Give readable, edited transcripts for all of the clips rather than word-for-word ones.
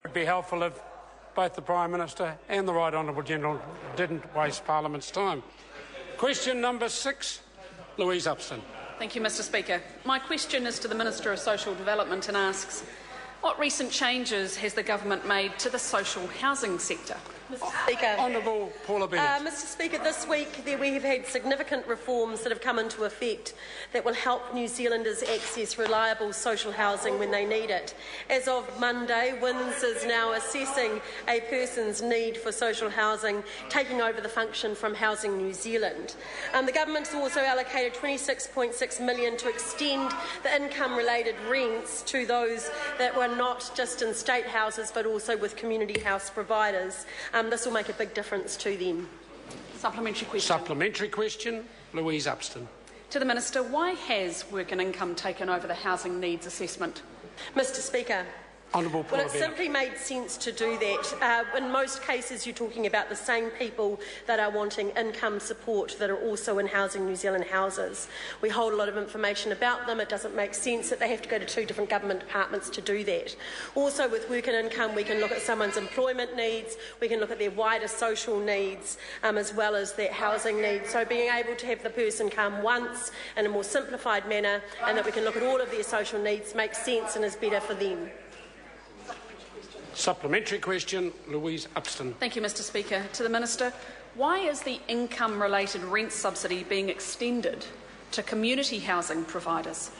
It would be helpful if both the Prime Minister and the Right Honourable General didn't waste Parliament's time. Question number 6, Louise Upston. Thank you, Mr Speaker. My question is to the Minister of Social Development and asks, what recent changes has the government made to the social housing sector? Mr Speaker. Honourable Paula Bennett. Mr Speaker, this week we have had significant reforms that have come into effect that will help New Zealanders access reliable social housing when they need it. As of Monday, WINS is now assessing a person's need for social housing, taking over the function from Housing New Zealand. The government has also allocated $26.6 million to extend the income-related rents to those that were not just in state houses but also with community house providers. This will make a big difference to them. Supplementary question. Supplementary question, Louise Upston. To the Minister, why has Work and Income taken over the housing needs assessment? Mr Speaker. Honourable Paula Well, it simply made sense to do that. In most cases, you're talking about the same people that are wanting income support that are also in Housing New Zealand houses. We hold a lot of information about them. It doesn't make sense that they have to go to 2 different government departments to do that. Also, with Work and Income, we can look at someone's employment needs, we can look at their wider social needs, as well as their housing needs. So being able to have the person come once in a more simplified manner and that we can look at all of their social needs makes sense and is better for them. Supplementary question, Louise Upston. Thank you, Mr Speaker. To the Minister, why is the income-related rent subsidy being extended to community housing providers?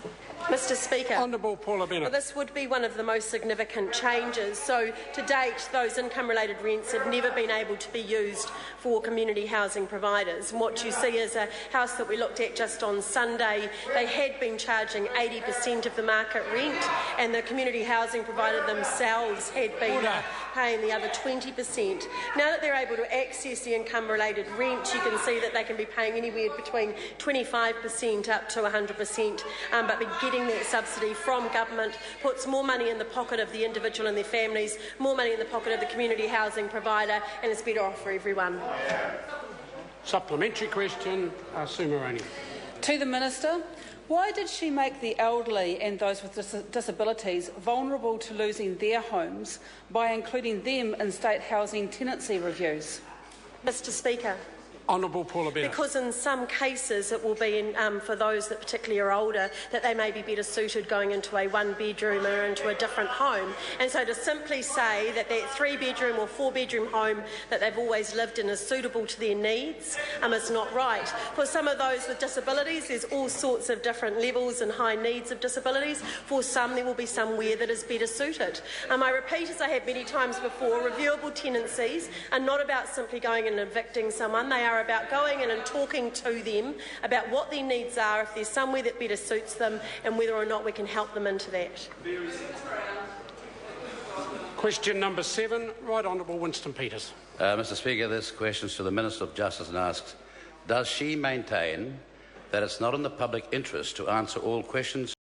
Mr Speaker. Honourable Paula Bennett. Well, this would be one of the most significant changes. So, to date, those income-related rents have never been able to be used for community housing providers. And what you see is a house that we looked at just on Sunday. They had been charging 80% of the market rent, and the community housing provider themselves had been paying the other 20%. Now that they're able to access the income-related rent, you can see that they can be paying anywhere between 25% up to 100%, but be getting that subsidy from government puts more money in the pocket of the individual and their families, more money in the pocket of the community housing provider, and it's better off for everyone. Supplementary question, Sue Moroney. To the Minister, why did she make the elderly and those with disabilities vulnerable to losing their homes by including them in state housing tenancy reviews? Mr Speaker. Honourable Paula Bennett. Because in some cases it will be for those that particularly are older that they may be better suited going into a 1-bedroom or into a different home. And so to simply say that that 3-bedroom or 4-bedroom home that they've always lived in is suitable to their needs is not right. For some of those with disabilities, there's all sorts of different levels and high needs of disabilities. For some, there will be somewhere that is better suited. I repeat, as I have many times before, reviewable tenancies are not about simply going and evicting someone. They are about going in and talking to them about what their needs are, if there's somewhere that better suits them, and whether or not we can help them into that. Question number 7, Right Honourable Winston Peters. Mr Speaker, this question is to the Minister of Justice and asks, does she maintain that it's not in the public interest to answer all questions